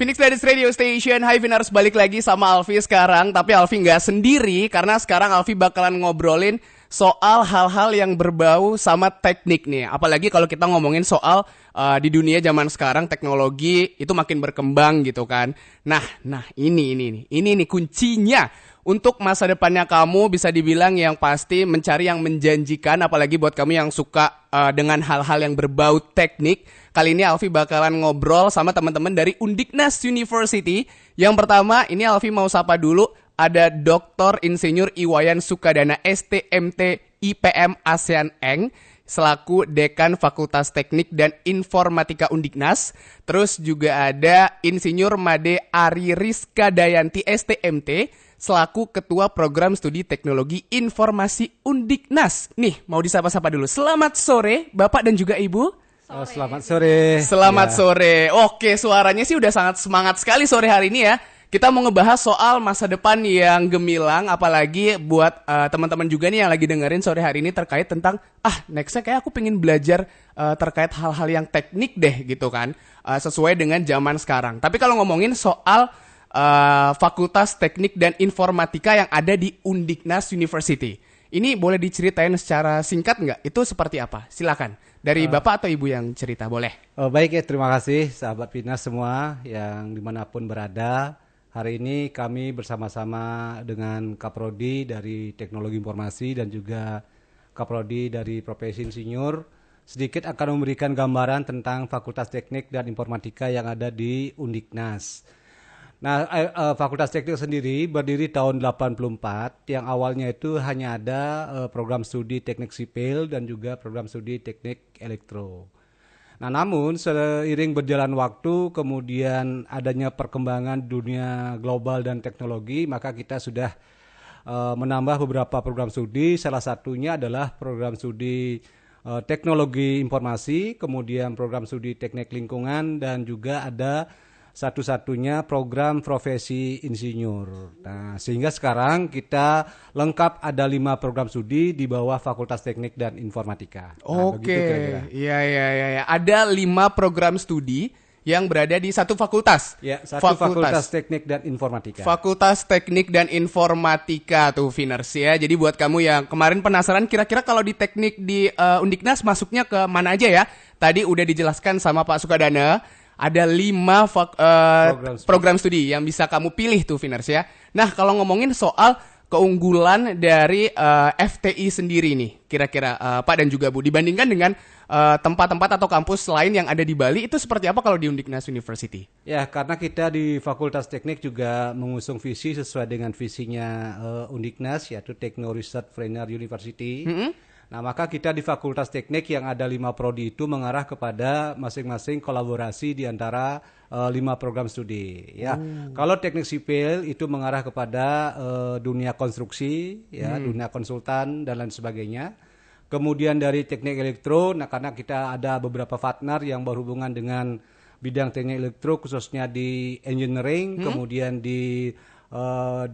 Phoenix Ladies Radio Station. Hai Vinars, balik lagi sama Alfi sekarang. Tapi Alfi nggak sendiri, karena sekarang Alfi bakalan ngobrolin soal hal-hal yang berbau sama teknik nih. Apalagi kalau kita ngomongin soal di dunia zaman sekarang teknologi itu makin berkembang gitu kan. Nah ini nih kuncinya untuk masa depannya kamu, bisa dibilang yang pasti mencari yang menjanjikan. Apalagi buat kamu yang suka dengan hal-hal yang berbau teknik. Kali ini Alfi bakalan ngobrol sama teman-teman dari Undiknas University. Yang pertama, ini Alfi mau sapa dulu. Ada Dr. Insinyur Iwayan Sukadana STMT IPM ASEAN Eng selaku Dekan Fakultas Teknik dan Informatika Undiknas. Terus juga ada Insinyur Made Ari Rizka Dayanti STMT selaku Ketua Program Studi Teknologi Informasi Undiknas. Nih, mau disapa-sapa dulu. Selamat sore, Bapak dan juga Ibu. Oh, selamat sore. Selamat sore. Oke, suaranya sih udah sangat semangat sekali sore hari ini ya. Kita mau ngebahas soal masa depan yang gemilang, apalagi buat teman-teman juga nih yang lagi dengerin sore hari ini terkait tentang nextnya kayak aku pengen belajar terkait hal-hal yang teknik deh gitu kan, sesuai dengan zaman sekarang. Tapi kalau ngomongin soal Fakultas Teknik dan Informatika yang ada di Undiknas University, ini boleh diceritain secara singkat nggak? Itu seperti apa? Silakan. Dari Bapak atau Ibu yang cerita, boleh. Baik ya, terima kasih sahabat Pinas semua yang dimanapun berada. Hari ini kami bersama-sama dengan Kaprodi dari Teknologi Informasi dan juga Kaprodi dari Profesi Insinyur sedikit akan memberikan gambaran tentang Fakultas Teknik dan Informatika yang ada di Undiknas. Nah, Fakultas Teknik sendiri berdiri tahun 84, yang awalnya itu hanya ada program studi teknik sipil dan juga program studi teknik elektro. Nah, namun seiring berjalan waktu, kemudian adanya perkembangan dunia global dan teknologi, maka kita sudah menambah beberapa program studi. Salah satunya adalah program studi teknologi informasi, kemudian program studi teknik lingkungan, dan juga ada satu-satunya program profesi insinyur. Nah, sehingga sekarang kita lengkap ada 5 program studi di bawah Fakultas Teknik dan Informatika. Oke, iya. Ada 5 program studi yang berada di satu fakultas. Ya, Fakultas Teknik dan Informatika. Fakultas Teknik dan Informatika tuh, Viners ya. Jadi buat kamu yang kemarin penasaran kira-kira kalau di teknik di Undiknas masuknya ke mana aja ya? Tadi udah dijelaskan sama Pak Sukadana. Ada 5 program studi yang bisa kamu pilih tuh, Viners ya. Nah, kalau ngomongin soal keunggulan dari FTI sendiri nih, kira-kira Pak dan juga Bu, dibandingkan dengan tempat-tempat atau kampus lain yang ada di Bali, itu seperti apa kalau di Undiknas University? Ya, karena kita di Fakultas Teknik juga mengusung visi sesuai dengan visinya Undiknas, yaitu Techno Research Trainer University. Nah, maka kita di Fakultas Teknik yang ada 5 prodi itu mengarah kepada masing-masing kolaborasi di antara 5 program studi. Ya, kalau teknik sipil itu mengarah kepada dunia konstruksi, ya, dunia konsultan dan lain sebagainya. Kemudian dari teknik elektro, nah karena kita ada beberapa partner yang berhubungan dengan bidang teknik elektro, khususnya di engineering, kemudian di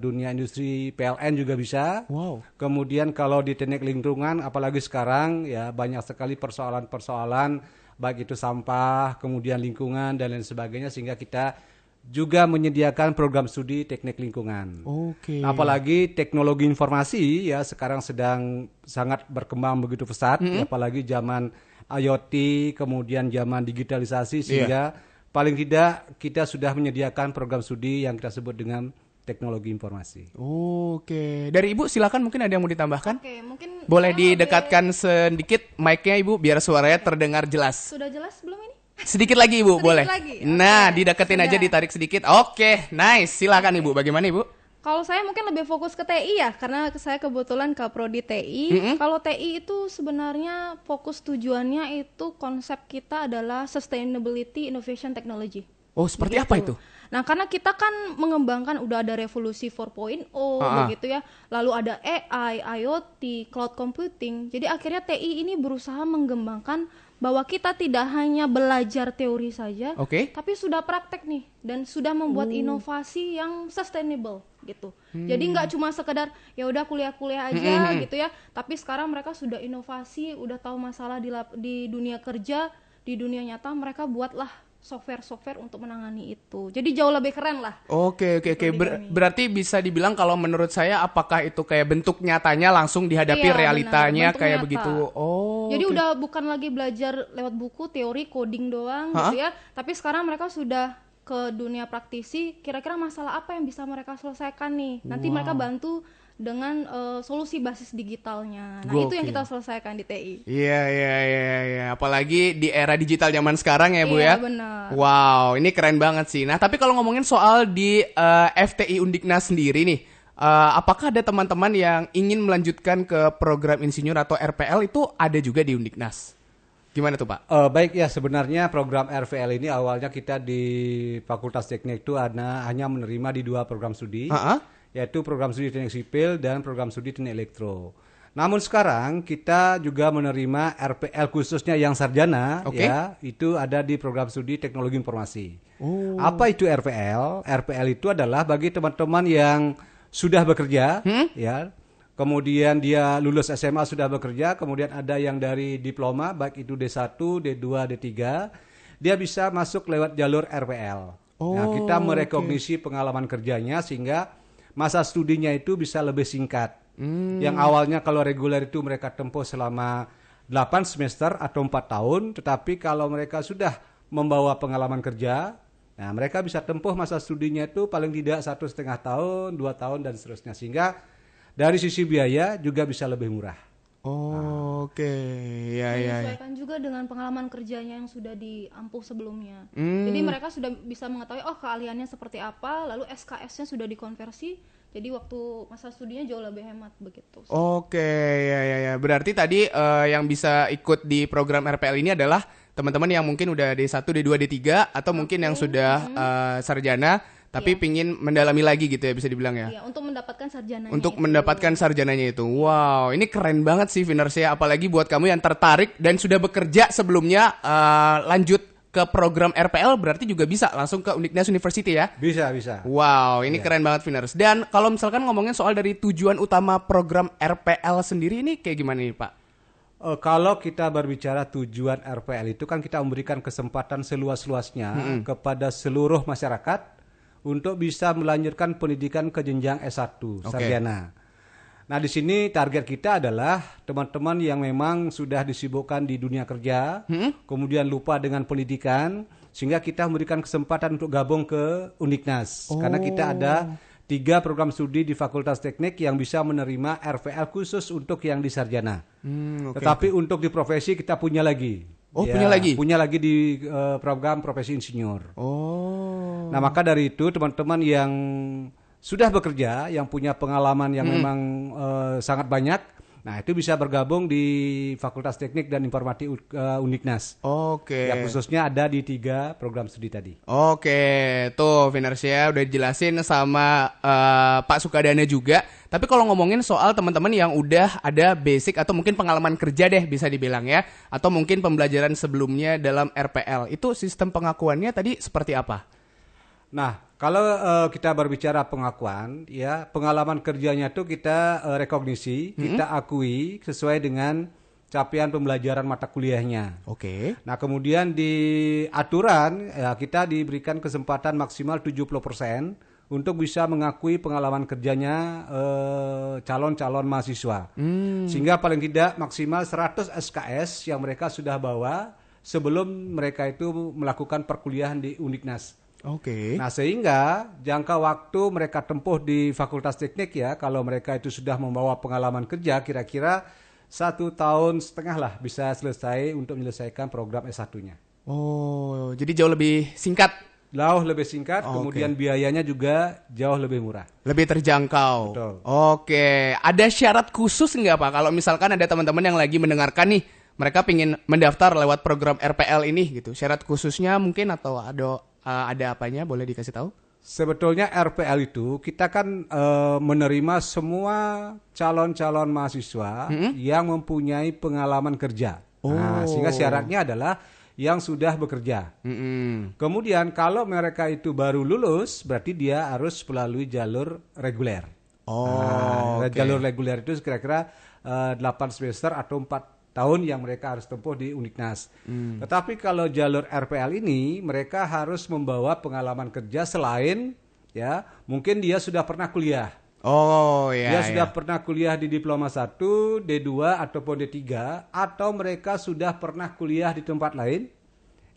dunia industri PLN juga bisa. Wow. Kemudian kalau di teknik lingkungan, apalagi sekarang ya banyak sekali persoalan-persoalan baik itu sampah, kemudian lingkungan dan lain sebagainya, sehingga kita juga menyediakan program studi teknik lingkungan. Oke. Nah, apalagi teknologi informasi ya sekarang sedang sangat berkembang begitu pesat, apalagi zaman IoT, kemudian zaman digitalisasi, sehingga paling tidak kita sudah menyediakan program studi yang kita sebut dengan teknologi informasi. Oke. Dari Ibu silakan, mungkin ada yang mau ditambahkan? Oke, mungkin boleh didekatkan sedikit mic-nya Ibu biar suaranya terdengar jelas. Sudah jelas belum ini? Sedikit lagi Ibu, boleh. Lagi? Nah, Oke, dideketin sudah. aja, ditarik sedikit. Oke, nice. Silakan Ibu. Bagaimana Ibu? Kalau saya mungkin lebih fokus ke TI ya, karena saya kebetulan ke prodi TI. Kalau TI itu sebenarnya fokus tujuannya itu konsep kita adalah Sustainability Innovation Technology. Oh, seperti apa itu? Nah, karena kita kan mengembangkan udah ada revolusi 4.0 begitu ya. Lalu ada AI, IoT, cloud computing. Jadi akhirnya TI ini berusaha mengembangkan bahwa kita tidak hanya belajar teori saja, tapi sudah praktek nih dan sudah membuat inovasi yang sustainable gitu. Jadi nggak cuma sekedar ya udah kuliah-kuliah aja gitu ya, tapi sekarang mereka sudah inovasi, udah tahu masalah di dunia kerja, di dunia nyata mereka buatlah software untuk menangani itu. Jadi jauh lebih keren lah. Oke. Berarti bisa dibilang kalau menurut saya apakah itu kayak bentuk nyatanya langsung dihadapi Iya, realitanya benar, bentuk kayak nyata. begitu. Oh. Jadi oke. udah bukan lagi belajar lewat buku, teori, coding doang gitu ya. Tapi sekarang mereka sudah ke dunia praktisi, kira-kira masalah apa yang bisa mereka selesaikan nih. Nanti mereka bantu dengan solusi basis digitalnya. Nah, itu yang Gokil. kita selesaikan di TI. Iya. Apalagi di era digital zaman sekarang ya, Bu Iya, ya. benar. Wow, ini keren banget sih. Nah, tapi kalau ngomongin soal di FTI Undiknas sendiri nih, apakah ada teman-teman yang ingin melanjutkan ke program insinyur atau RPL itu ada juga di Undiknas? Gimana tuh, Pak? Baik ya, sebenarnya program RVL ini awalnya kita di Fakultas Teknik itu hanya menerima di 2 program studi, yaitu program studi teknik sipil dan program studi teknik elektro. Namun sekarang kita juga menerima RPL khususnya yang sarjana, ya, itu ada di program studi teknologi informasi. Apa itu RPL? RPL itu adalah bagi teman-teman yang sudah bekerja, ya. Kemudian dia lulus SMA sudah bekerja, kemudian ada yang dari diploma, baik itu D1, D2, D3, dia bisa masuk lewat jalur RPL. Nah, kita merekognisi pengalaman kerjanya sehingga masa studinya itu bisa lebih singkat. Yang awalnya kalau reguler itu mereka tempuh selama 8 semester atau 4 tahun, tetapi kalau mereka sudah membawa pengalaman kerja, nah mereka bisa tempuh masa studinya itu paling tidak 1,5 tahun, 2 tahun dan seterusnya, sehingga dari sisi biaya juga bisa lebih murah. Oke. Ya. Menyesuaikan juga dengan pengalaman kerjanya yang sudah diampuh sebelumnya. Jadi mereka sudah bisa mengetahui keahliannya seperti apa, lalu SKS-nya sudah dikonversi. Jadi waktu masa studinya jauh lebih hemat begitu. Oke, ya. Berarti tadi yang bisa ikut di program RPL ini adalah teman-teman yang mungkin udah D1, D2, D3 atau mungkin yang sudah sarjana tapi pingin mendalami lagi gitu ya, bisa dibilang ya. Iya, untuk mendapatkan sarjananya. Untuk mendapatkan sarjananya itu. Wow, ini keren banget sih Viners ya, apalagi buat kamu yang tertarik dan sudah bekerja sebelumnya lanjut ke program RPL berarti juga bisa langsung ke Undiknas University ya. Bisa. Wow, ini keren banget Viners. Dan kalau misalkan ngomongin soal dari tujuan utama program RPL sendiri ini kayak gimana nih Pak? Kalau kita berbicara tujuan RPL itu kan kita memberikan kesempatan seluas-luasnya kepada seluruh masyarakat untuk bisa melanjutkan pendidikan ke jenjang S1 sarjana. Nah, di sini target kita adalah teman-teman yang memang sudah disibukkan di dunia kerja, kemudian lupa dengan pendidikan, sehingga kita memberikan kesempatan untuk gabung ke Undiknas. Karena kita ada 3 program studi di Fakultas Teknik yang bisa menerima RPL khusus untuk yang di sarjana. Tetapi untuk di profesi kita punya lagi. Punya lagi? Punya lagi di program profesi insinyur. Nah, maka dari itu teman-teman yang sudah bekerja, yang punya pengalaman yang memang sangat banyak, nah itu bisa bergabung di Fakultas Teknik dan Informatik Undiknas. Yang khususnya ada di 3 program studi tadi. Tuh Viners ya udah dijelasin sama Pak Sukadana juga. Tapi kalau ngomongin soal teman-teman yang udah ada basic atau mungkin pengalaman kerja deh bisa dibilang ya, atau mungkin pembelajaran sebelumnya dalam RPL, itu sistem pengakuannya tadi seperti apa? Nah, kalau kita berbicara pengakuan, ya pengalaman kerjanya itu kita rekognisi, kita akui sesuai dengan capaian pembelajaran mata kuliahnya. Nah, kemudian di aturan ya, kita diberikan kesempatan maksimal 70% untuk bisa mengakui pengalaman kerjanya calon-calon mahasiswa. Sehingga paling tidak maksimal 100 SKS yang mereka sudah bawa sebelum mereka itu melakukan perkuliahan di Undiknas. Nah, sehingga jangka waktu mereka tempuh di Fakultas Teknik ya, kalau mereka itu sudah membawa pengalaman kerja, kira-kira 1,5 tahun lah bisa selesai untuk menyelesaikan program S1-nya. Jadi jauh lebih singkat. Jauh lebih singkat, kemudian biayanya juga jauh lebih murah. Lebih terjangkau. Betul. Ada syarat khusus nggak Pak? Kalau misalkan ada teman-teman yang lagi mendengarkan nih, mereka pingin mendaftar lewat program RPL ini gitu. Syarat khususnya mungkin atau ada apanya? Boleh dikasih tahu? Sebetulnya RPL itu kita kan menerima semua calon-calon mahasiswa yang mempunyai pengalaman kerja. Nah, sehingga syaratnya adalah yang sudah bekerja. Kemudian kalau mereka itu baru lulus, berarti dia harus melalui jalur reguler. Jalur reguler itu kira-kira 8 semester atau 4 tahun yang mereka harus tempuh di Undiknas. Tetapi kalau jalur RPL ini mereka harus membawa pengalaman kerja selain ya mungkin dia sudah pernah kuliah. Oh ya. Dia sudah pernah kuliah di Diploma 1, D2 ataupun D3 atau mereka sudah pernah kuliah di tempat lain.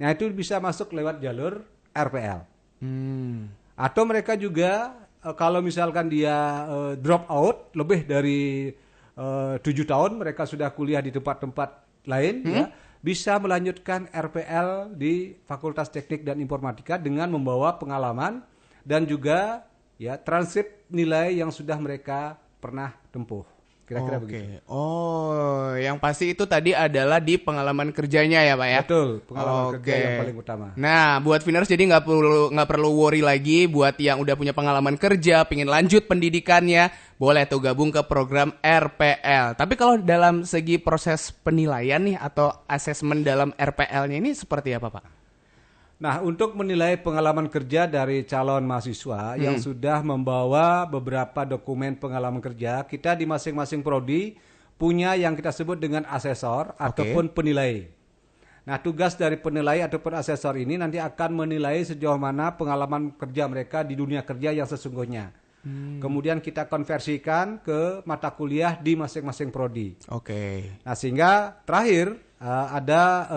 Nah, itu bisa masuk lewat jalur RPL. Atau mereka juga kalau misalkan dia drop out lebih dari 7 tahun mereka sudah kuliah di tempat-tempat lain ya, bisa melanjutkan RPL di Fakultas Teknik dan Informatika dengan membawa pengalaman dan juga ya transkrip nilai yang sudah mereka pernah tempuh. Kira-kira begitu. Oh, yang pasti itu tadi adalah di pengalaman kerjanya ya, Pak ya. Betul, pengalaman kerja yang paling utama. Nah, buat Viners jadi nggak perlu worry lagi buat yang udah punya pengalaman kerja, pingin lanjut pendidikannya, boleh tuh gabung ke program RPL. Tapi kalau dalam segi proses penilaian nih atau asesmen dalam RPL-nya ini seperti apa, Pak? Nah, untuk menilai pengalaman kerja dari calon mahasiswa yang sudah membawa beberapa dokumen pengalaman kerja, kita di masing-masing prodi punya yang kita sebut dengan asesor ataupun penilai. Nah, tugas dari penilai ataupun asesor ini nanti akan menilai sejauh mana pengalaman kerja mereka di dunia kerja yang sesungguhnya. Kemudian kita konversikan ke mata kuliah di masing-masing prodi. Nah, sehingga terakhir ada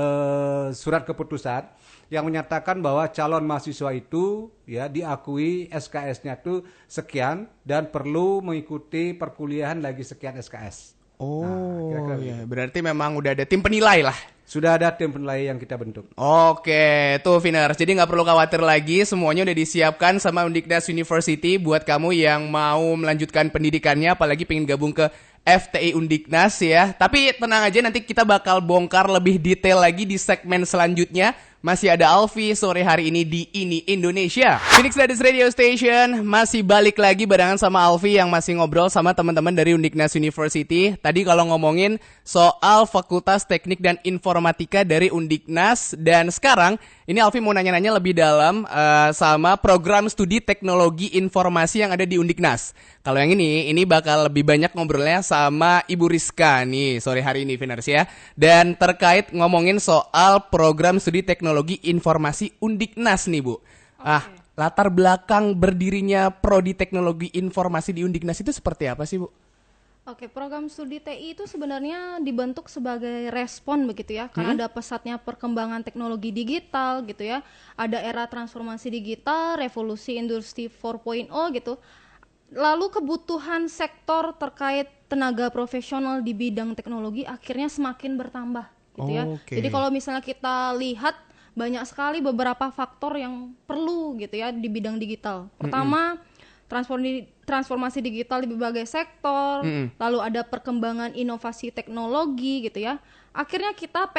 surat keputusan yang menyatakan bahwa calon mahasiswa itu ya diakui SKS-nya itu sekian dan perlu mengikuti perkuliahan lagi sekian SKS. Oh, ya. Berarti memang udah ada tim penilai lah. Sudah ada tim penilai yang kita bentuk. Oke, tuh Viners. Jadi nggak perlu khawatir lagi, semuanya udah disiapkan sama Undiknas University buat kamu yang mau melanjutkan pendidikannya, apalagi pengen gabung ke FTI Undiknas ya. Tapi tenang aja, nanti kita bakal bongkar lebih detail lagi di segmen selanjutnya. Masih ada Alfi sore hari ini di Ini Indonesia. Phoenix Ladies Radio Station masih balik lagi barengan sama Alfi yang masih ngobrol sama teman-teman dari Undiknas University. Tadi kalau ngomongin soal Fakultas Teknik dan Informatika dari Undiknas, dan sekarang ini Alfi mau nanya-nanya lebih dalam sama program studi teknologi informasi yang ada di Undiknas. Kalau yang ini bakal lebih banyak ngobrolnya sama Ibu Rizka nih sore hari ini, Viners ya. Dan terkait ngomongin soal program studi teknologi informasi Undiknas nih, Bu. Latar belakang berdirinya Prodi Teknologi Informasi di Undiknas itu seperti apa sih, Bu? Oke, program studi TI itu sebenarnya dibentuk sebagai respon begitu ya, karena ada pesatnya perkembangan teknologi digital gitu ya, ada era transformasi digital, revolusi industri 4.0 gitu. Lalu kebutuhan sektor terkait tenaga profesional di bidang teknologi akhirnya semakin bertambah gitu ya. Jadi kalau misalnya kita lihat banyak sekali beberapa faktor yang perlu gitu ya di bidang digital. Pertama, transformasi digital di berbagai sektor, lalu ada perkembangan inovasi teknologi gitu ya. Akhirnya kita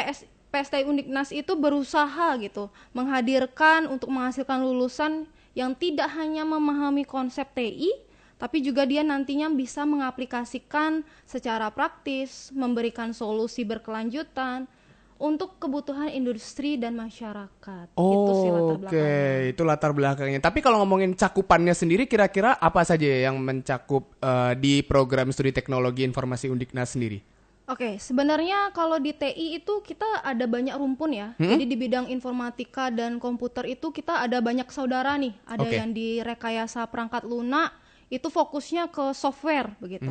PSTI Undiknas itu berusaha gitu menghadirkan untuk menghasilkan lulusan yang tidak hanya memahami konsep TI, tapi juga dia nantinya bisa mengaplikasikan secara praktis, memberikan solusi berkelanjutan untuk kebutuhan industri dan masyarakat. Itu sih latar belakangnya. Itu latar belakangnya. Tapi kalau ngomongin cakupannya sendiri, kira-kira apa saja yang mencakup di program studi teknologi informasi Undiknas sendiri? Oke, sebenarnya kalau di TI itu kita ada banyak rumpun ya. Jadi di bidang informatika dan komputer itu kita ada banyak saudara nih. Ada yang di rekayasa perangkat lunak, itu fokusnya ke software begitu.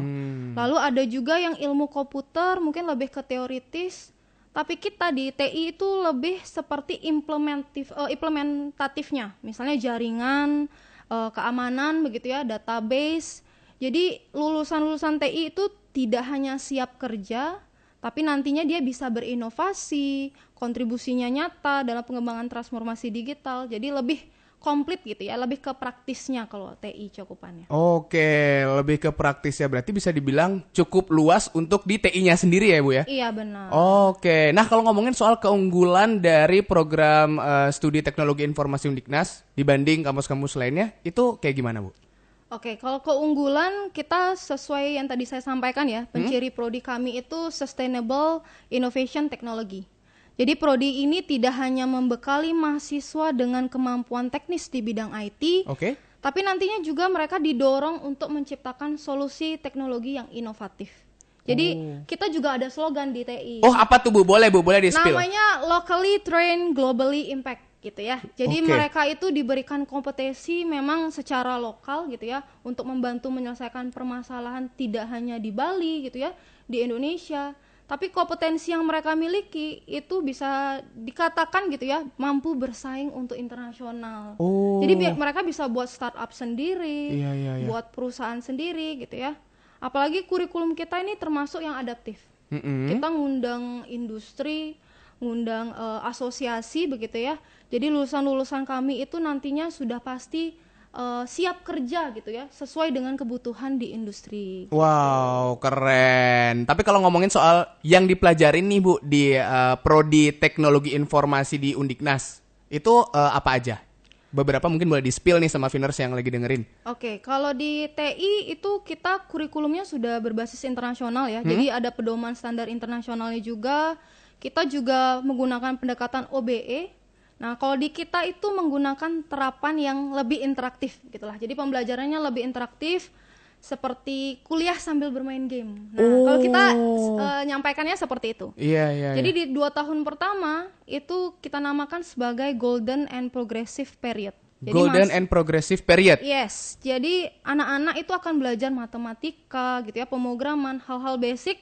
Lalu ada juga yang ilmu komputer, mungkin lebih ke teoritis. Tapi kita di TI itu lebih seperti implementatifnya. Misalnya jaringan, keamanan begitu ya, database. Jadi lulusan-lulusan TI itu tidak hanya siap kerja, tapi nantinya dia bisa berinovasi, kontribusinya nyata dalam pengembangan transformasi digital. Jadi lebih komplit gitu ya, lebih ke praktisnya kalau TI cakupannya. Oke, lebih ke praktisnya, berarti bisa dibilang cukup luas untuk di TI-nya sendiri ya, Bu ya? Iya, benar. Oke, nah kalau ngomongin soal keunggulan dari program studi teknologi informasi Undiknas dibanding kampus-kampus lainnya, itu kayak gimana, Bu? Oke, kalau keunggulan kita sesuai yang tadi saya sampaikan ya, penciri prodi kami itu Sustainable Innovation Technology. Jadi prodi ini tidak hanya membekali mahasiswa dengan kemampuan teknis di bidang IT, tapi nantinya juga mereka didorong untuk menciptakan solusi teknologi yang inovatif. Jadi kita juga ada slogan di TI. Oh, apa tuh Bu? Boleh di-spill. Namanya locally trained globally impact gitu ya. Jadi Oke. mereka itu diberikan kompetensi memang secara lokal gitu ya untuk membantu menyelesaikan permasalahan tidak hanya di Bali gitu ya, di Indonesia. Tapi kompetensi yang mereka miliki itu bisa dikatakan gitu ya mampu bersaing untuk internasional. Oh. Jadi mereka bisa buat startup sendiri, Iya. buat perusahaan sendiri gitu ya. Apalagi kurikulum kita ini termasuk yang adaptif. Kita ngundang industri, ngundang asosiasi begitu ya. Jadi lulusan-lulusan kami itu nantinya sudah pasti siap kerja gitu ya, sesuai dengan kebutuhan di industri. Wow, keren. Tapi kalau ngomongin soal yang dipelajarin nih Bu di Prodi Teknologi Informasi di Undiknas, itu apa aja? Beberapa mungkin boleh di-spill nih sama Viners yang lagi dengerin. Oke, kalau di TI itu kita kurikulumnya sudah berbasis internasional ya. Jadi ada pedoman standar internasionalnya juga. Kita juga menggunakan pendekatan OBE. Nah, kalau di kita itu menggunakan terapan yang lebih interaktif gitulah. Jadi pembelajarannya lebih interaktif seperti kuliah sambil bermain game. Nah, kalau kita nyampaikannya seperti itu. Iya. Jadi di 2 tahun pertama itu kita namakan sebagai Golden and Progressive Period. Jadi Golden and Progressive Period. Yes, jadi anak-anak itu akan belajar matematika gitu ya, pemrograman, hal-hal basic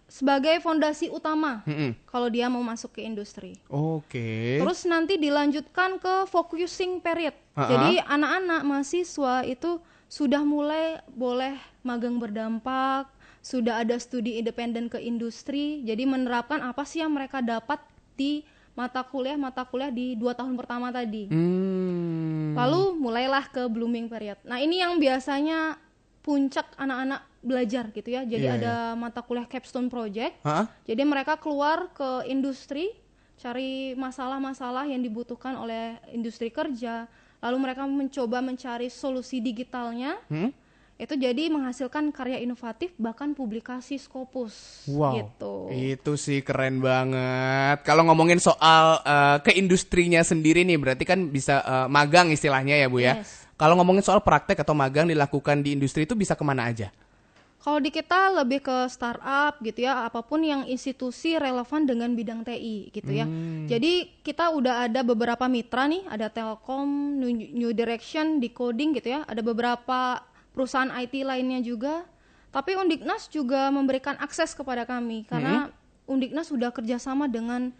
sebagai fondasi utama kalau dia mau masuk ke industri. Oke. Terus nanti dilanjutkan ke focusing period. Jadi anak-anak mahasiswa itu sudah mulai boleh magang berdampak, sudah ada studi independen ke industri. Jadi menerapkan apa sih yang mereka dapat di mata kuliah di 2 tahun pertama tadi. Lalu mulailah ke blooming period. Nah, ini yang biasanya puncak anak-anak belajar gitu ya. Jadi ada mata kuliah capstone project. Jadi mereka keluar ke industri, cari masalah-masalah yang dibutuhkan oleh industri kerja. Lalu mereka mencoba mencari solusi digitalnya. Itu jadi menghasilkan karya inovatif bahkan publikasi Scopus. Wow, gitu. itu sih keren banget. Kalau ngomongin soal ke industrinya sendiri nih, berarti kan bisa magang istilahnya ya Bu ya. Yes. Kalau ngomongin soal praktek atau magang dilakukan di industri itu bisa kemana aja? Kalau di kita lebih ke startup gitu ya, apapun yang institusi relevan dengan bidang TI gitu ya. Jadi kita udah ada beberapa mitra nih, ada Telkom, New Direction, Decoding gitu ya. Ada beberapa perusahaan IT lainnya juga. Tapi Undiknas juga memberikan akses kepada kami karena Undiknas sudah kerjasama dengan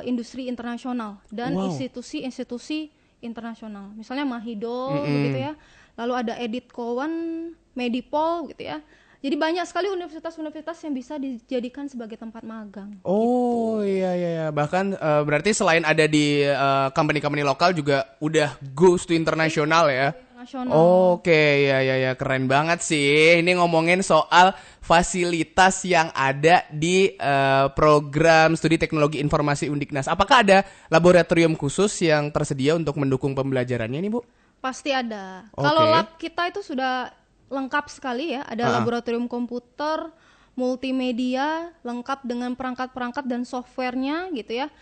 industri internasional dan institusi-institusi internasional. Misalnya Mahido begitu ya. Lalu ada Edit Cowan, Medipol gitu ya. Jadi banyak sekali universitas-universitas yang bisa dijadikan sebagai tempat magang. Oh iya. Bahkan berarti selain ada di company-company lokal juga udah goes to internasional ya. Nasional. Oke, ya keren banget sih. Ini ngomongin soal fasilitas yang ada di program studi teknologi informasi Undiknas. Apakah ada laboratorium khusus yang tersedia untuk mendukung pembelajarannya nih Bu? Pasti ada. Oke. Kalau lab kita itu sudah lengkap sekali ya. Ada laboratorium komputer, multimedia, lengkap dengan perangkat-perangkat dan softwarenya gitu ya.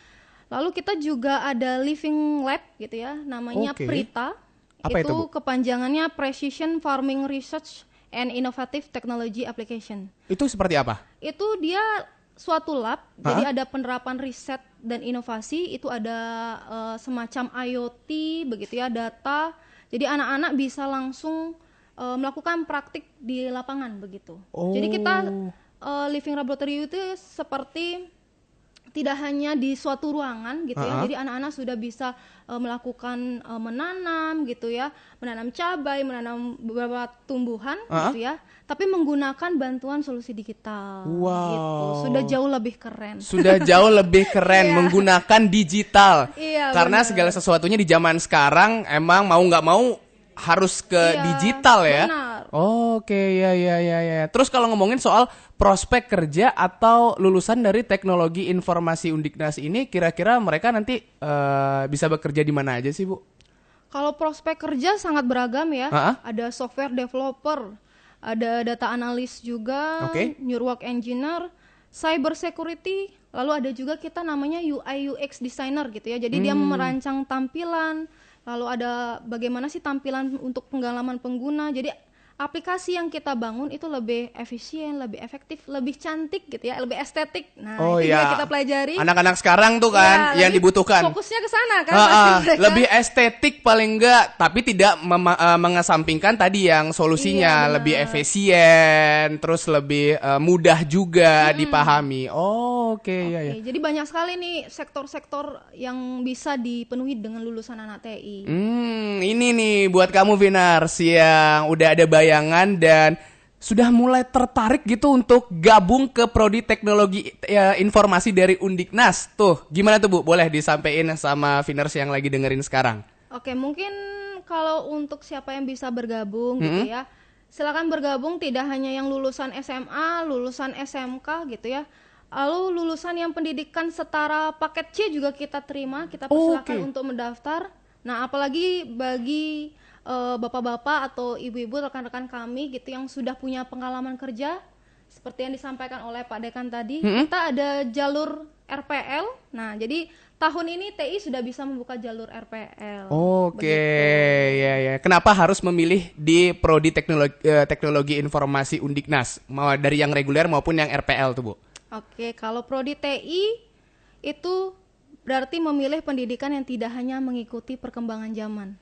Lalu kita juga ada living lab gitu ya, namanya Oke. PRITA. Apa itu, Bu? Kepanjangannya Precision Farming Research and Innovative Technology Application. Itu seperti apa? Itu dia suatu lab, jadi ada penerapan riset dan inovasi, itu ada semacam IoT begitu ya, data. Jadi anak-anak bisa langsung melakukan praktik di lapangan begitu. Jadi kita living laboratory itu seperti tidak hanya di suatu ruangan gitu ya. Jadi anak-anak sudah bisa melakukan menanam gitu ya, menanam cabai, menanam beberapa tumbuhan gitu ya, tapi menggunakan bantuan solusi digital. Wow. Gitu. Sudah jauh lebih keren. Sudah jauh lebih keren menggunakan digital. Iya, Karena benar. segala sesuatunya di zaman sekarang emang mau nggak mau harus ke digital ya. Benar. Oke, ya. Terus kalau ngomongin soal prospek kerja atau lulusan dari teknologi informasi Undiknas ini, kira-kira mereka nanti bisa bekerja di mana aja sih, Bu? Kalau prospek kerja sangat beragam ya. Ada software developer, ada data analis juga, network engineer, cyber security, lalu ada juga kita namanya UI UX designer gitu ya. Jadi dia merancang tampilan, lalu ada bagaimana sih tampilan untuk pengalaman pengguna. Jadi aplikasi yang kita bangun itu lebih efisien, lebih efektif, lebih cantik gitu ya, lebih estetik. Nah, Oh itu ya, juga kita pelajari. anak-anak sekarang tuh kan Ya, yang lagi dibutuhkan. Fokusnya ke sana kan pasti mereka. Lebih estetik paling enggak, tapi tidak mengesampingkan tadi yang solusinya Iya, lebih benar. efisien, terus lebih mudah juga dipahami. Oh, oke ya ya. Oke, jadi banyak sekali nih sektor-sektor yang bisa dipenuhi dengan lulusan anak TI. Ini nih buat kamu Vinars yang udah ada bayangan dan sudah mulai tertarik gitu untuk gabung ke prodi teknologi informasi dari Undiknas. Tuh, gimana tuh Bu? Boleh disampaikan sama Vinars yang lagi dengerin sekarang? Oke, mungkin kalau untuk siapa yang bisa bergabung gitu ya, silakan bergabung, tidak hanya yang lulusan SMA, lulusan SMK gitu ya. Lalu lulusan yang pendidikan setara paket C juga kita terima, kita persilakan Oke. untuk mendaftar. Nah, apalagi bagi bapak-bapak atau ibu-ibu rekan-rekan kami gitu yang sudah punya pengalaman kerja seperti yang disampaikan oleh Pak Dekan tadi, kita ada jalur RPL. Nah, jadi tahun ini TI sudah bisa membuka jalur RPL. Oke, ya ya. Kenapa harus memilih di prodi teknologi informasi Undiknas? Mau dari yang reguler maupun yang RPL tuh, Bu? Oke, kalau prodi TI itu berarti memilih pendidikan yang tidak hanya mengikuti perkembangan zaman.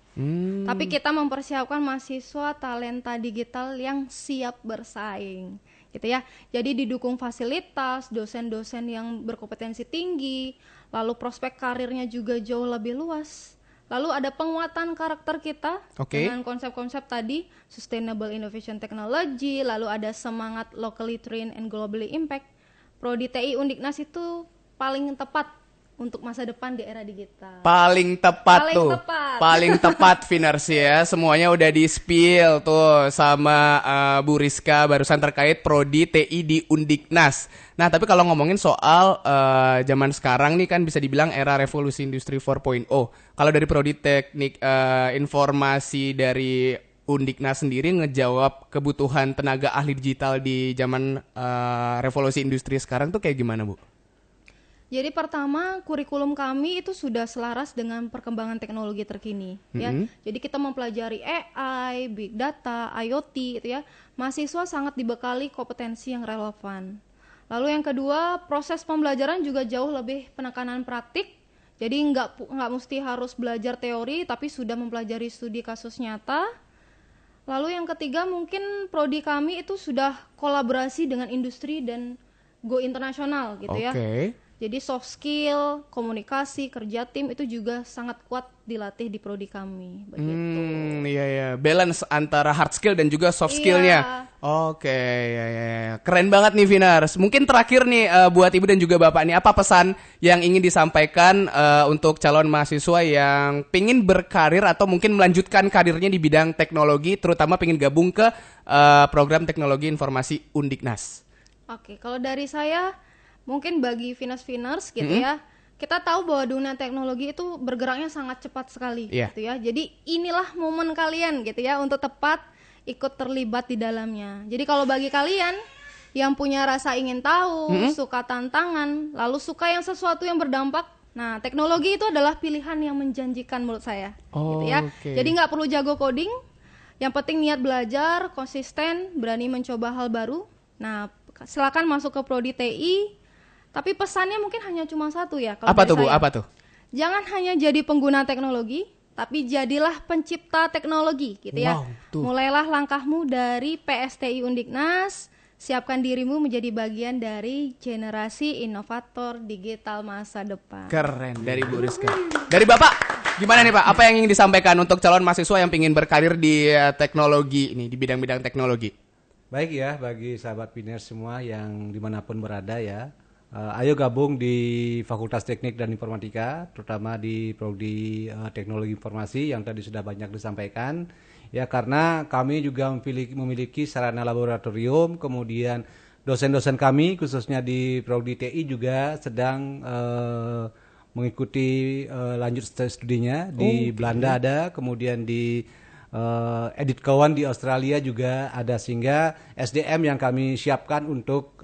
Tapi kita mempersiapkan mahasiswa talenta digital yang siap bersaing, gitu ya. Jadi didukung fasilitas, dosen-dosen yang berkompetensi tinggi, lalu prospek karirnya juga jauh lebih luas. Lalu ada penguatan karakter kita dengan konsep-konsep tadi, Sustainable Innovation Technology, lalu ada semangat locally trained and globally impact. Prodi TI Undiknas itu paling tepat untuk masa depan di era digital. Paling tepat Paling tuh. tepat. Paling tepat Vinars ya. Semuanya udah di-spill tuh sama Bu Rizka barusan terkait prodi TI di Undiknas. Nah, tapi kalau ngomongin soal zaman sekarang nih kan bisa dibilang era revolusi industri 4.0. Kalau dari prodi teknik informasi dari Undiknas sendiri ngejawab kebutuhan tenaga ahli digital di zaman revolusi industri sekarang tuh kayak gimana, Bu? Jadi pertama, kurikulum kami itu sudah selaras dengan perkembangan teknologi terkini, ya. Jadi kita mempelajari AI, big data, IoT, gitu ya. Mahasiswa sangat dibekali kompetensi yang relevan. Lalu yang kedua, proses pembelajaran juga jauh lebih penekanan praktik. Jadi nggak mesti harus belajar teori, tapi sudah mempelajari studi kasus nyata. Lalu yang ketiga, mungkin prodi kami itu sudah kolaborasi dengan industri dan go internasional, gitu ya. Jadi soft skill, komunikasi, kerja tim itu juga sangat kuat dilatih di prodi kami. Begitu. Iya ya, balance antara hard skill dan juga soft skillnya. Oke, ya. Keren banget nih Vinars. Mungkin terakhir nih buat ibu dan juga bapak nih, apa pesan yang ingin disampaikan untuk calon mahasiswa yang pingin berkarir atau mungkin melanjutkan karirnya di bidang teknologi, terutama pingin gabung ke program teknologi informasi Undiknas? Oke, kalau dari saya mungkin bagi Vinars gitu ya, kita tahu bahwa dunia teknologi itu bergeraknya sangat cepat sekali gitu ya. Jadi inilah momen kalian gitu ya untuk tepat ikut terlibat di dalamnya. Jadi kalau bagi kalian yang punya rasa ingin tahu, suka tantangan, lalu suka yang sesuatu yang berdampak, nah teknologi itu adalah pilihan yang menjanjikan menurut saya gitu ya. Jadi nggak perlu jago coding, yang penting niat belajar, konsisten, berani mencoba hal baru. Nah, silakan masuk ke prodi TI. Tapi pesannya mungkin hanya cuma satu ya. Kalau apa dari tuh Bu? saya. Apa tuh? Jangan hanya jadi pengguna teknologi, tapi jadilah pencipta teknologi gitu ya. Mulailah langkahmu dari PSTI Undiknas, siapkan dirimu menjadi bagian dari generasi inovator digital masa depan. Keren dari Bu Rizka. Dari Bapak, gimana nih Pak? Apa yang ingin disampaikan untuk calon mahasiswa yang ingin berkarir di teknologi ini, di bidang-bidang teknologi? Baik ya, bagi sahabat Vinars semua yang dimanapun berada ya. Ayo gabung di Fakultas Teknik dan Informatika, terutama di prodi Teknologi Informasi yang tadi sudah banyak disampaikan. Ya, karena kami juga memiliki sarana laboratorium, kemudian dosen-dosen kami khususnya di prodi TI juga sedang mengikuti lanjut studinya di Belanda ada, kemudian di Edit Kawan di Australia juga ada, sehingga SDM yang kami siapkan untuk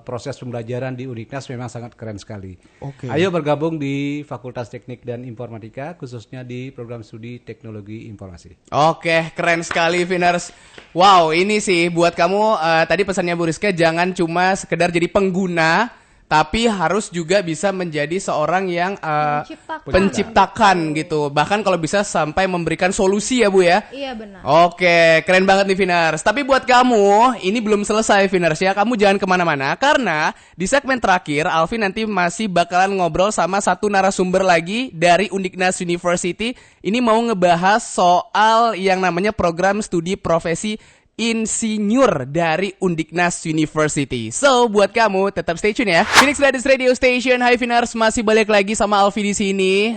proses pembelajaran di Undiknas memang sangat keren sekali. Ayo bergabung di Fakultas Teknik dan Informatika khususnya di program studi Teknologi Informasi. Oke, keren sekali Vinars. Wow, ini sih buat kamu tadi pesannya Bu Rizka, jangan cuma sekedar jadi pengguna, tapi harus juga bisa menjadi seorang yang penciptakan gitu. Bahkan kalau bisa sampai memberikan solusi ya Bu ya. Iya benar. Oke, keren banget nih Vinars. Tapi buat kamu, ini belum selesai Vinars ya. Kamu jangan kemana-mana, karena di segmen terakhir, Alfi nanti masih bakalan ngobrol sama satu narasumber lagi dari Undiknas University. Ini mau ngebahas soal yang namanya program studi profesi insinyur dari Undiknas University. So, buat kamu tetap stay tune ya. Phoenix Ladies Radio Station, Hai Vinars, masih balik lagi sama Alfi di sini.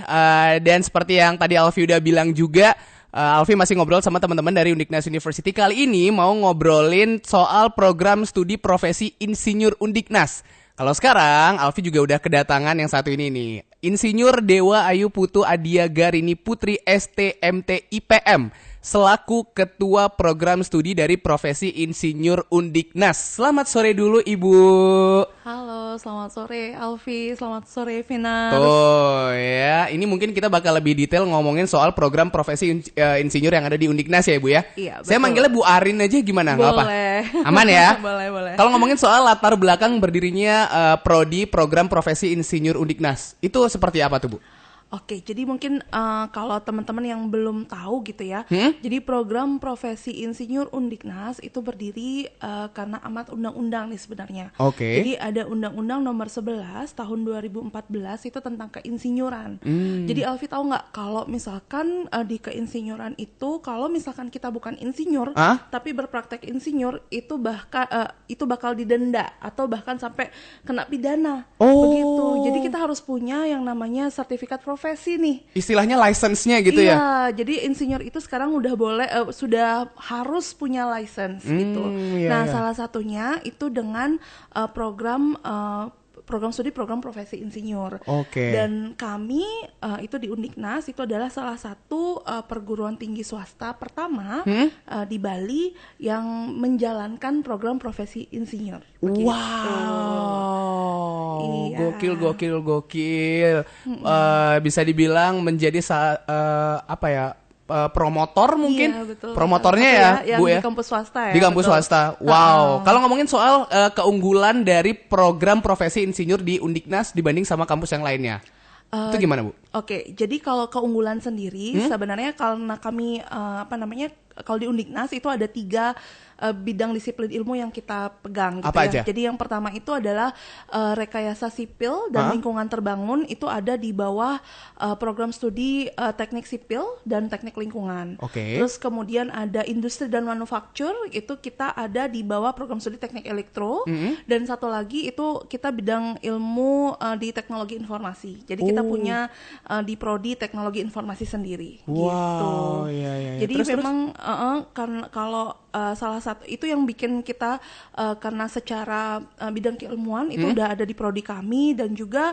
Dan seperti yang tadi Alfi udah bilang juga, Alfi masih ngobrol sama teman-teman dari Undiknas University. Kali ini mau ngobrolin soal program studi profesi insinyur Undiknas. Kalau sekarang, Alfi juga udah kedatangan yang satu ini nih. Insinyur Dewa Ayu Putu Adia Garini Putri STMT IPM. Selaku Ketua Program Studi dari Profesi Insinyur Undiknas. Selamat sore dulu Ibu. Halo, selamat sore Alfi, selamat sore Vinars. Tuh ya, ini mungkin kita bakal lebih detail ngomongin soal program profesi insinyur yang ada di Undiknas ya Ibu ya. Iya, betul. Saya manggilnya Bu Arin aja gimana? Nggak apa? Boleh. Aman ya? Boleh. Kalau ngomongin soal latar belakang berdirinya Prodi Program Profesi Insinyur Undiknas, itu seperti apa tuh Bu? Oke, jadi mungkin kalau teman-teman yang belum tahu gitu ya, jadi program profesi insinyur Undiknas itu berdiri karena amat undang-undang nih sebenarnya. Oke. Jadi ada Undang-Undang Nomor 11 Tahun 2014 itu tentang keinsinyuran. Jadi Alfi tahu nggak kalau misalkan di keinsinyuran itu, kalau misalkan kita bukan insinyur, tapi berpraktek insinyur itu bakal didenda atau bahkan sampai kena pidana. Begitu. Jadi kita harus punya yang namanya sertifikat profesi nih. Istilahnya license-nya gitu ya? Iya, jadi insinyur itu sekarang udah boleh, sudah harus punya license gitu. Iya, Nah, iya. salah satunya itu dengan program studi program profesi insinyur. Oke. Dan kami itu di Undiknas itu adalah salah satu perguruan tinggi swasta pertama di Bali yang menjalankan program profesi insinyur. Begitu. Wow, Iya. gokil. Bisa dibilang menjadi promotor mungkin. Iya, betul. Promotornya Apa ya, yang Bu ya. di kampus swasta ya. Di kampus betul. swasta. Wow. Kalau ngomongin soal keunggulan dari program profesi insinyur di Undiknas dibanding sama kampus yang lainnya, itu gimana Bu? Oke, jadi kalau keunggulan sendiri sebenarnya karena kami kalau di Undiknas itu ada 3 bidang disiplin ilmu yang kita pegang gitu. Apa ya. aja? Jadi yang pertama itu adalah rekayasa sipil dan lingkungan terbangun, itu ada di bawah program studi teknik sipil dan teknik lingkungan. Oke. Terus kemudian ada industri dan manufaktur, itu kita ada di bawah program studi teknik elektro. Dan satu lagi itu kita bidang ilmu di teknologi informasi. Jadi kita punya di prodi teknologi informasi sendiri. Wow, gitu. iya. Jadi Terus, memang karena kalau salah satu itu yang bikin kita karena secara bidang keilmuan itu udah ada di prodi kami, dan juga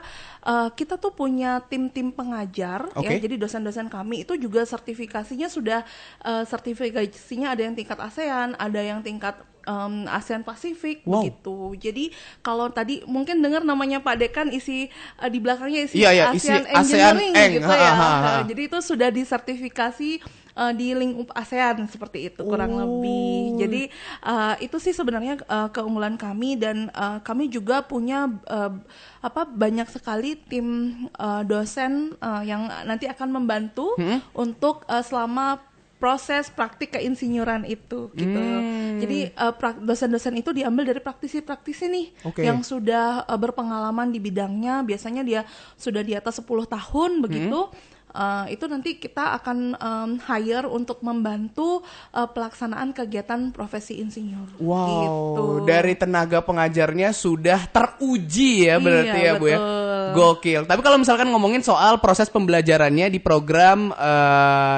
kita tuh punya tim-tim pengajar ya. Jadi dosen-dosen kami itu juga sertifikasinya sudah sertifikasinya ada yang tingkat ASEAN, ada yang tingkat ASEAN Pasifik begitu. Jadi kalau tadi mungkin dengar namanya Pak Dekan isi di belakangnya isi ASEAN Engineering gitu ya. Jadi itu sudah disertifikasi di lingkup ASEAN seperti itu kurang lebih. Jadi itu sih sebenarnya keunggulan kami, dan kami juga punya banyak sekali tim dosen yang nanti akan membantu untuk selama proses praktik keinsinyuran itu gitu. Jadi dosen-dosen itu diambil dari praktisi-praktisi nih yang sudah berpengalaman di bidangnya, biasanya dia sudah di atas 10 tahun begitu. Itu nanti kita akan hire untuk membantu pelaksanaan kegiatan profesi insinyur. Wow, gitu. dari tenaga pengajarnya sudah teruji ya berarti Iya, ya Bu ya. betul. Gokil. Tapi kalau misalkan ngomongin soal proses pembelajarannya di program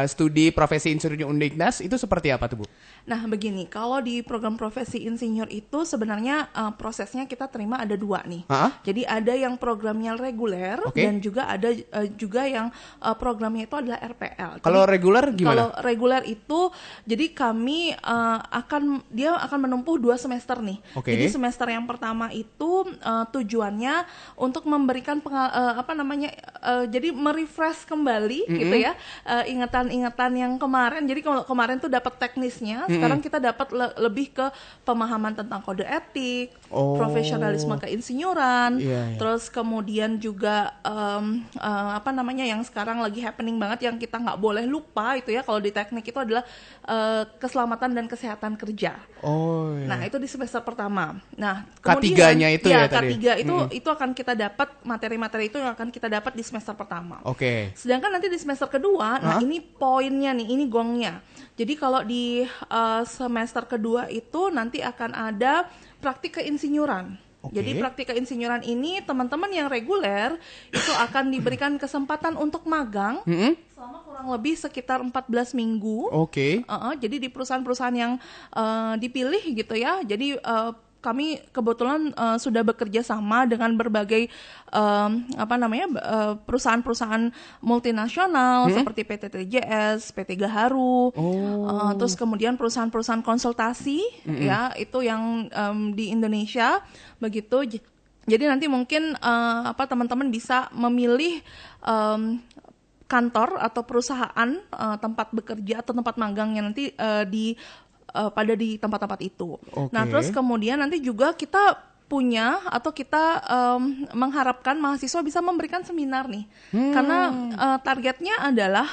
studi profesi insinyur Undiknas, itu seperti apa tuh Bu? Nah begini, kalau di program profesi insinyur itu sebenarnya prosesnya kita terima ada 2 nih. Jadi ada yang programnya reguler dan juga ada juga yang programnya itu adalah RPL. Kalau reguler gimana? Kalau reguler itu, jadi kami dia akan menempuh 2 semester nih. Jadi semester yang pertama itu tujuannya untuk memberikan jadi merefresh kembali gitu ya ingatan-ingatan yang kemarin. Jadi kalau kemarin tuh dapat teknisnya, sekarang kita dapat lebih ke pemahaman tentang kode etik, profesionalisme keinsinyuran, terus kemudian juga yang sekarang lagi happening banget yang kita nggak boleh lupa itu ya kalau di teknik itu adalah keselamatan dan kesehatan kerja. Nah itu di semester pertama. Nah kemudian K3-nya itu ya tadi. K3 itu akan kita dapat materi-materi itu yang akan kita dapat di semester pertama. Sedangkan nanti di semester kedua, nah ini poinnya nih, ini gongnya. Jadi kalau di semester kedua itu nanti akan ada praktik keinsinyuran. Jadi praktik keinsinyuran ini teman-teman yang reguler itu akan diberikan kesempatan untuk magang selama kurang lebih sekitar 14 minggu. Jadi di perusahaan-perusahaan yang dipilih gitu ya. Jadi kami kebetulan sudah bekerja sama dengan berbagai perusahaan-perusahaan multinasional seperti PT TJS, PT Gaharu, terus kemudian perusahaan-perusahaan konsultasi ya itu yang di Indonesia begitu. Jadi nanti mungkin teman-teman bisa memilih kantor atau perusahaan tempat bekerja atau tempat magangnya nanti di tempat-tempat itu. Nah, terus kemudian nanti juga kita punya atau kita mengharapkan mahasiswa bisa memberikan seminar nih. Karena targetnya adalah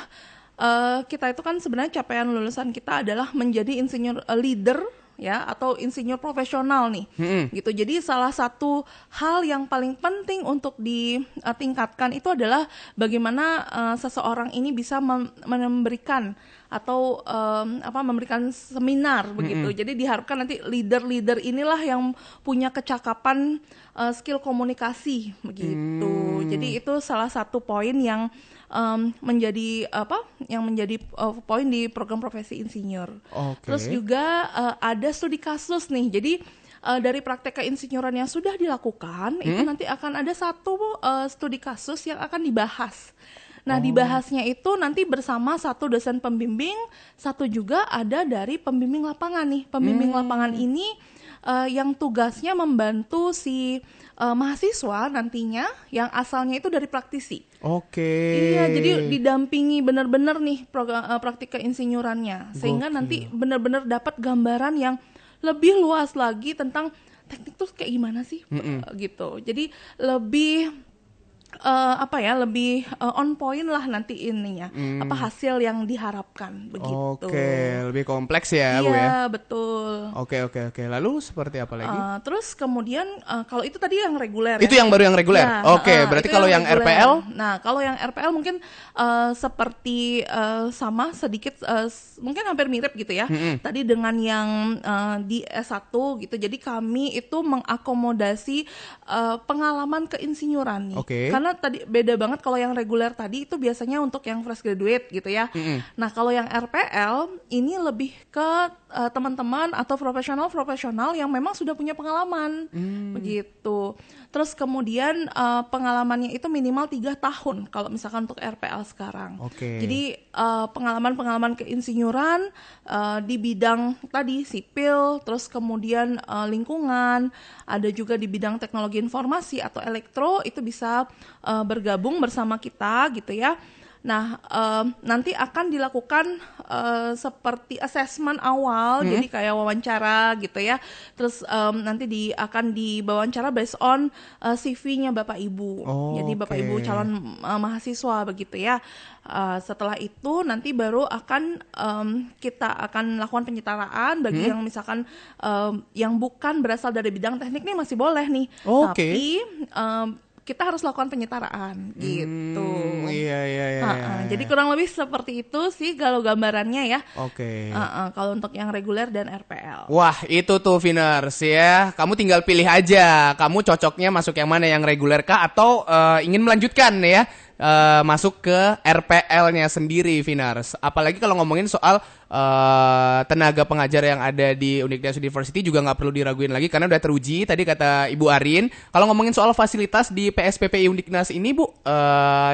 kita itu kan sebenarnya capaian lulusan kita adalah menjadi insinyur leader ya atau insinyur profesional nih. Gitu. Jadi salah satu hal yang paling penting untuk ditingkatkan itu adalah bagaimana seseorang ini bisa memberikan atau memberikan seminar begitu. Jadi diharapkan nanti leader-leader inilah yang punya kecakapan skill komunikasi begitu. Jadi itu salah satu poin yang menjadi poin di program profesi insinyur. Terus juga ada studi kasus nih. Jadi dari praktek keinsinyuran yang sudah dilakukan itu nanti akan ada satu studi kasus yang akan dibahas. Nah, dibahasnya itu nanti bersama satu dosen pembimbing, satu juga ada dari pembimbing lapangan nih. Pembimbing lapangan ini yang tugasnya membantu si mahasiswa nantinya yang asalnya itu dari praktisi. Iya, jadi didampingi benar-benar nih praktik keinsinyurannya. Sehingga nanti benar-benar dapat gambaran yang lebih luas lagi tentang teknik tuh kayak gimana sih gitu. Jadi lebih lebih on point lah nanti ininya hasil yang diharapkan begitu. Lebih kompleks ya Bu ya. Iya betul. Oke. Lalu seperti apa lagi? Terus kemudian kalau itu tadi yang reguler. Itu yang baru yang reguler. Berarti kalau yang RPL? Nah kalau yang RPL mungkin seperti sama sedikit mungkin hampir mirip gitu ya. Tadi dengan yang di S1 gitu. Jadi kami itu mengakomodasi pengalaman keinsinyuran nih. Karena tadi beda banget kalau yang reguler tadi itu biasanya untuk yang fresh graduate gitu ya. Nah kalau yang RPL ini lebih ke teman-teman atau profesional yang memang sudah punya pengalaman begitu. Terus kemudian pengalamannya itu minimal 3 tahun kalau misalkan untuk RPL sekarang. Jadi pengalaman keinsinyuran di bidang tadi sipil, terus kemudian lingkungan, ada juga di bidang teknologi informasi atau elektro itu bisa bergabung bersama kita gitu ya. Nah, nanti akan dilakukan seperti assessment awal, jadi kayak wawancara gitu ya. Terus nanti akan diwawancara based on CV-nya Bapak Ibu. Jadi Bapak Ibu calon mahasiswa begitu ya. Setelah itu nanti baru kita akan lakukan penyetaraan bagi yang misalkan yang bukan berasal dari bidang teknik nih masih boleh nih. Tapi kita harus lakukan penyetaraan gitu. Iya. Jadi kurang lebih seperti itu sih kalau gambarannya ya. Kalau untuk yang reguler dan RPL. Wah, itu tuh Viners ya. Kamu tinggal pilih aja. Kamu cocoknya masuk yang mana, yang reguler kah atau ingin melanjutkan ya? Masuk ke RPL-nya sendiri, Viners. Apalagi kalau ngomongin soal tenaga pengajar yang ada di Uniknas University juga nggak perlu diraguin lagi karena udah teruji tadi kata Ibu Arin. Kalau ngomongin soal fasilitas di PSPPI Uniknas ini Bu,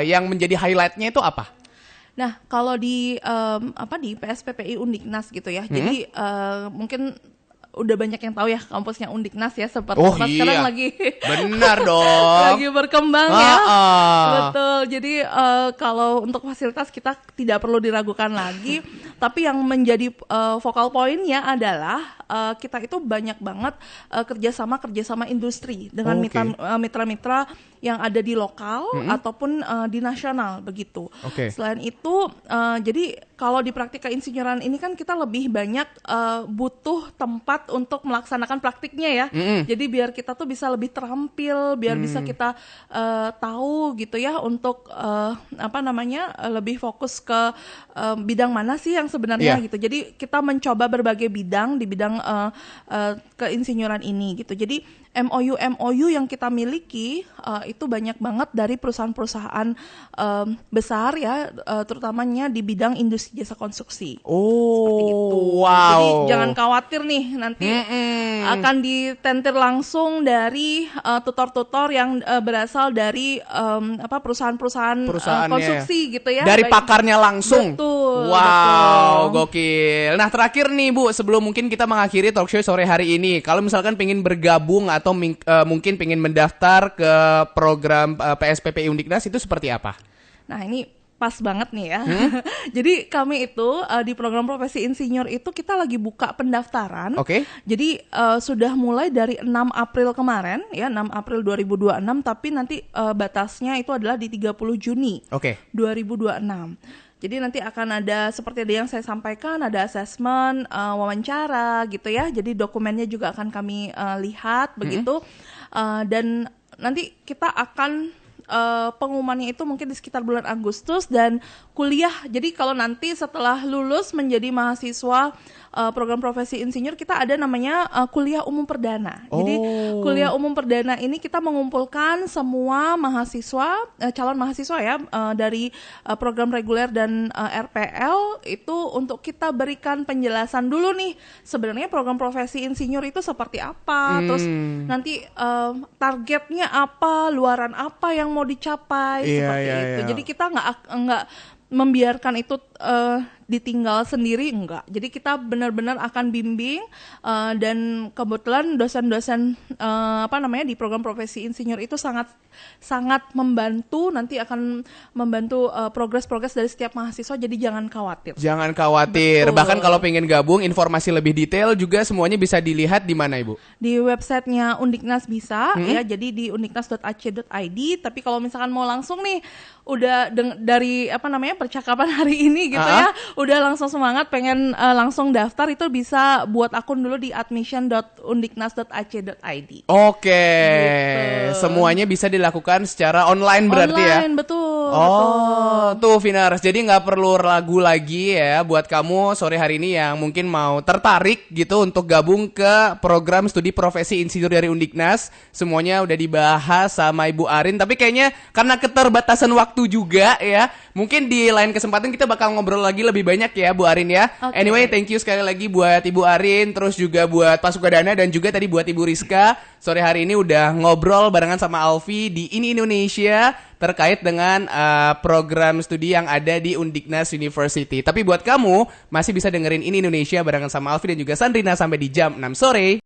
yang menjadi highlight-nya itu apa? Nah, kalau di PSPPI Uniknas gitu ya. Jadi mungkin udah banyak yang tahu ya kampusnya Undiknas ya, seperti Oh, sekarang iya. lagi Benar dong. lagi berkembang ya. Ah. Betul. Jadi kalau untuk fasilitas kita tidak perlu diragukan lagi. Tapi yang menjadi focal point-nya adalah kita itu banyak banget kerjasama industri dengan mitra-mitra yang ada di lokal ataupun di nasional begitu. Selain itu, jadi kalau di praktika insinyuran ini kan kita lebih banyak butuh tempat untuk melaksanakan praktiknya ya. Jadi biar kita tuh bisa lebih terampil, biar bisa kita tahu gitu ya untuk lebih fokus ke bidang mana sih yang sebenarnya gitu. Jadi kita mencoba berbagai bidang di bidang keinsinyuran ini gitu. Jadi MOU yang kita miliki itu banyak banget dari perusahaan-perusahaan besar ya, terutamanya di bidang industri jasa konstruksi. Seperti itu. Wow. Jadi jangan khawatir nih nanti akan ditentir langsung dari tutor-tutor yang berasal dari perusahaan konstruksi gitu ya. Dari pakarnya langsung. Betul. Wow, betul. gokil. Nah, terakhir nih Bu, sebelum mungkin kita mengakhiri talk show sore hari ini, kalau misalkan pengen bergabung atau mungkin pengen mendaftar ke program PSPPI Undiknas itu seperti apa? Nah, ini pas banget nih ya. Jadi kami itu di program profesi insinyur itu kita lagi buka pendaftaran. Jadi sudah mulai dari 6 April kemarin ya, 6 April 2026, tapi nanti batasnya itu adalah di 30 Juni 2026. Jadi nanti akan ada seperti yang saya sampaikan, ada assessment, wawancara gitu ya. Jadi dokumennya juga akan kami lihat begitu. Dan nanti kita akan pengumumannya itu mungkin di sekitar bulan Agustus, dan kuliah. Jadi kalau nanti setelah lulus menjadi mahasiswa program profesi insinyur, kita ada namanya kuliah umum perdana. Jadi kuliah umum perdana ini kita mengumpulkan semua mahasiswa, calon mahasiswa ya, dari program reguler dan RPL itu untuk kita berikan penjelasan dulu nih sebenarnya program profesi insinyur itu seperti apa, terus nanti targetnya apa, luaran apa yang mau dicapai, seperti itu. Jadi kita nggak membiarkan itu ditinggal sendiri, enggak. Jadi kita benar-benar akan bimbing, dan kebetulan dosen-dosen di program profesi insinyur itu sangat membantu, nanti akan membantu progres-progres dari setiap mahasiswa, jadi jangan khawatir. Jangan khawatir. Betul. Bahkan kalau pengen gabung, informasi lebih detail juga semuanya bisa dilihat di mana, Ibu? Di websitenya Undiknas bisa ya, jadi di undiknas.ac.id. Tapi kalau misalkan mau langsung nih, udah dari percakapan hari ini gitu ya, udah langsung semangat pengen langsung daftar, itu bisa buat akun dulu di admission.undiknas.ac.id. Oke. Gitu. Semuanya bisa dilakukan secara online berarti ya? Online, betul. Tuh Vinars, jadi nggak perlu ragu lagi ya buat kamu sore hari ini yang mungkin mau tertarik gitu untuk gabung ke program studi profesi insinyur dari Undiknas. Semuanya udah dibahas sama Ibu Arin, tapi kayaknya karena keterbatasan waktu juga ya, mungkin di lain kesempatan kita bakal ngobrol lagi lebih banyak ya Bu Arin ya. Anyway, thank you sekali lagi buat Ibu Arin, terus juga buat Pak Sukadana, dan juga tadi buat Ibu Rizka. Sore hari ini udah ngobrol barengan sama Alfi di Ini Indonesia terkait dengan program studi yang ada di Undiknas University. Tapi buat kamu masih bisa dengerin Ini Indonesia barengan sama Alfi dan juga Sandrina sampai di jam 6 sore.